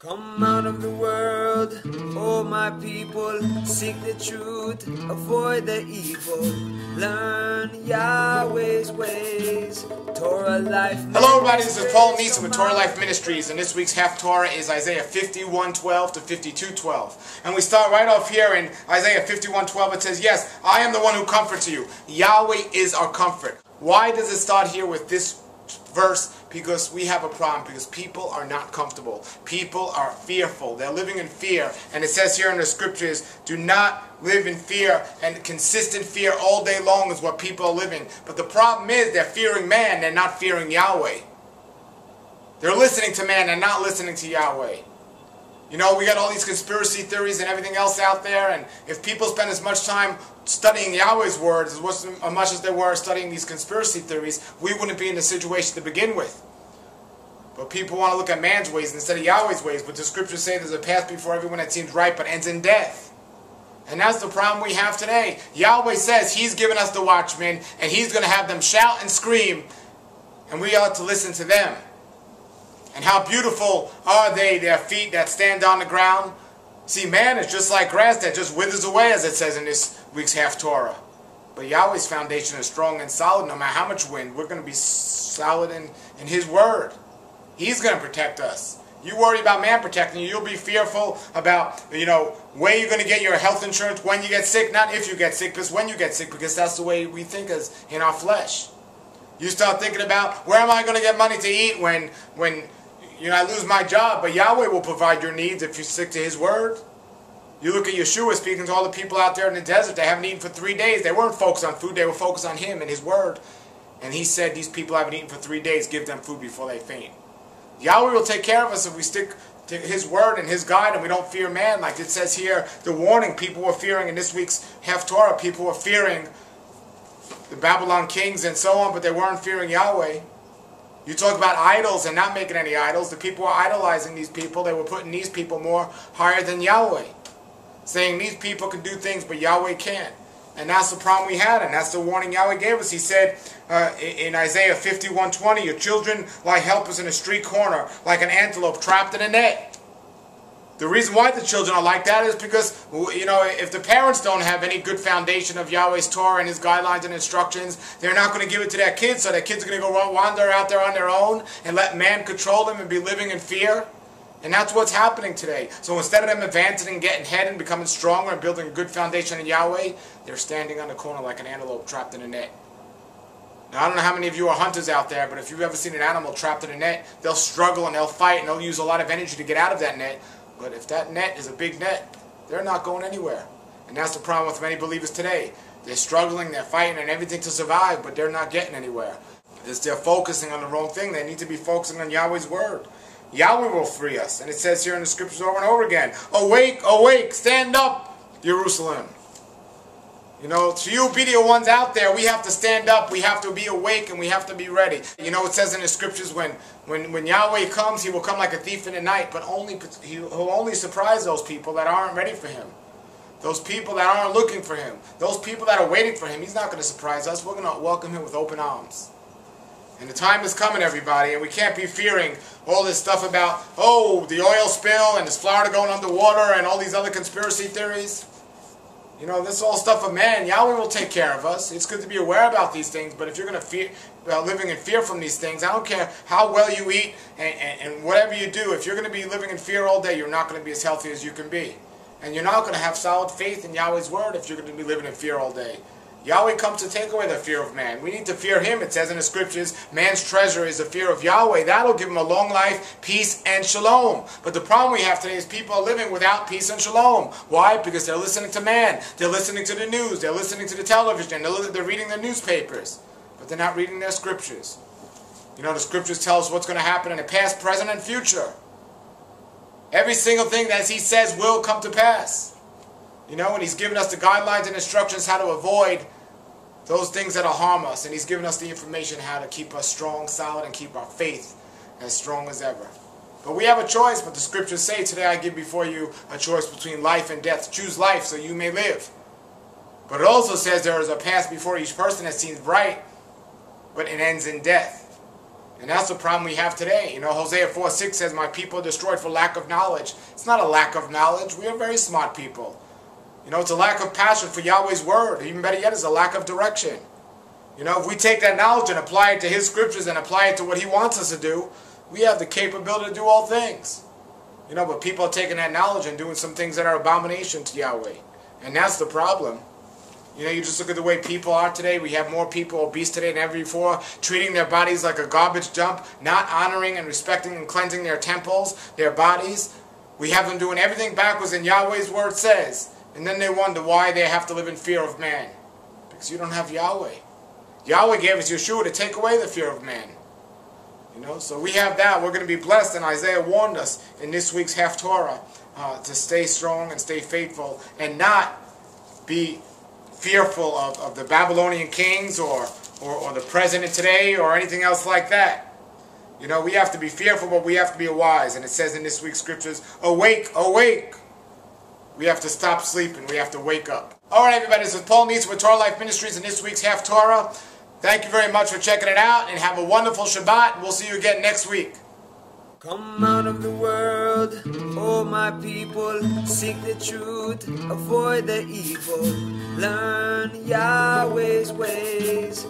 Come out of the world, oh my people, seek the truth, avoid the evil, learn Yahweh's ways, Torah Life Ministries. Hello everybody, this is Paul Nisa with Torah Life Ministries, and this week's Haftarah is Isaiah 51:12 to 52:12. And we start right off here in Isaiah 51:12. It says, yes, I am the one who comforts you. Yahweh is our comfort. Why does it start here with this verse? Because we have a problem, because people are not comfortable. People are fearful. They're living in fear. And it says here in the scriptures, do not live in fear, and consistent fear all day long is what people are living. But the problem is they're fearing man, they're not fearing Yahweh. They're listening to man, they're not listening to Yahweh. You know, we got all these conspiracy theories and everything else out there, and if people spend as much time studying Yahweh's words as much as they were studying these conspiracy theories, we wouldn't be in the situation to begin with. But people want to look at man's ways instead of Yahweh's ways. But the scriptures say there's a path before everyone that seems right but ends in death. And that's the problem we have today. Yahweh says He's given us the watchmen, and He's going to have them shout and scream, and we ought to listen to them. And how beautiful are they, their feet that stand on the ground. See, man is just like grass that just withers away, as it says in this week's Haftarah. But Yahweh's foundation is strong and solid. No matter how much wind, we're going to be solid in His word. He's going to protect us. You worry about man protecting you. You'll be fearful about, where you're going to get your health insurance when you get sick. Not if you get sick, but when you get sick, because that's the way we think as in our flesh. You start thinking about, where am I going to get money to eat when I lose my job? But Yahweh will provide your needs if you stick to His word. You look at Yeshua speaking to all the people out there in the desert. They haven't eaten for 3 days. They weren't focused on food. They were focused on Him and His word. And He said, these people haven't eaten for 3 days. Give them food before they faint. Yahweh will take care of us if we stick to His word and His guide and we don't fear man. Like it says here, the warning people were fearing in this week's Haftarah. People were fearing the Babylon kings and so on, but they weren't fearing Yahweh. You talk about idols and not making any idols. The people were idolizing these people. They were putting these people more higher than Yahweh. Saying these people can do things, but Yahweh can't. And that's the problem we had, and that's the warning Yahweh gave us. He said in Isaiah 51:20, your children lie helpless in a street corner, like an antelope trapped in a net. The reason why the children are like that is because, if the parents don't have any good foundation of Yahweh's Torah and His guidelines and instructions, they're not going to give it to their kids, so their kids are going to go wander out there on their own and let man control them and be living in fear. And that's what's happening today. So instead of them advancing and getting ahead and becoming stronger and building a good foundation in Yahweh, they're standing on the corner like an antelope trapped in a net. Now, I don't know how many of you are hunters out there, but if you've ever seen an animal trapped in a net, they'll struggle and they'll fight and they'll use a lot of energy to get out of that net. But if that net is a big net, they're not going anywhere. And that's the problem with many believers today. They're struggling, they're fighting and everything to survive, but they're not getting anywhere. Because they're focusing on the wrong thing. They need to be focusing on Yahweh's word. Yahweh will free us. And it says here in the scriptures over and over again, awake, awake, stand up, Jerusalem. To you obedient ones out there, we have to stand up, we have to be awake, and we have to be ready. It says in the scriptures when Yahweh comes, He will come like a thief in the night, but He'll only surprise those people that aren't ready for Him. Those people that aren't looking for Him. Those people that are waiting for Him. He's not going to surprise us. We're going to welcome Him with open arms. And the time is coming, everybody, and we can't be fearing all this stuff about, the oil spill and this Florida going underwater and all these other conspiracy theories. This is all stuff of man. Yahweh will take care of us. It's good to be aware about these things, but if you're going to fear, living in fear from these things, I don't care how well you eat and whatever you do, if you're going to be living in fear all day, you're not going to be as healthy as you can be. And you're not going to have solid faith in Yahweh's word if you're going to be living in fear all day. Yahweh comes to take away the fear of man. We need to fear Him. It says in the scriptures, man's treasure is the fear of Yahweh. That'll give him a long life, peace, and shalom. But the problem we have today is people are living without peace and shalom. Why? Because they're listening to man. They're listening to the news. They're listening to the television. They're reading the newspapers. But they're not reading their scriptures. The scriptures tell us what's going to happen in the past, present, and future. Every single thing that He says will come to pass. And He's given us the guidelines and instructions how to avoid those things that'll harm us. And He's given us the information how to keep us strong, solid, and keep our faith as strong as ever. But we have a choice, but the scriptures say, today I give before you a choice between life and death. Choose life so you may live. But it also says there is a path before each person that seems bright, but it ends in death. And that's the problem we have today. You know, Hosea 4:6 says, my people are destroyed for lack of knowledge. It's not a lack of knowledge. We are very smart people. You know, it's a lack of passion for Yahweh's word. Even better yet, it's a lack of direction. You know, if we take that knowledge and apply it to His scriptures and apply it to what He wants us to do, we have the capability to do all things. You know, but people are taking that knowledge and doing some things that are abomination to Yahweh. And that's the problem. You know, you just look at the way people are today. We have more people obese today than ever before, treating their bodies like a garbage dump, not honoring and respecting and cleansing their temples, their bodies. We have them doing everything backwards than Yahweh's word says. And then they wonder why they have to live in fear of man. Because you don't have Yahweh. Yahweh gave us Yeshua to take away the fear of man. You know, so we have that. We're going to be blessed. And Isaiah warned us in this week's Haftarah to stay strong and stay faithful and not be fearful of the Babylonian kings or the president today or anything else like that. You know, we have to be fearful, but we have to be wise. And it says in this week's scriptures, awake, awake. We have to stop sleeping. We have to wake up. All right, everybody, this is Paul Neitz with Torah Life Ministries in this week's Haftarah. Thank you very much for checking it out, and have a wonderful Shabbat. We'll see you again next week. Come out of the world, oh my people, seek the truth, avoid the evil, learn Yahweh's ways.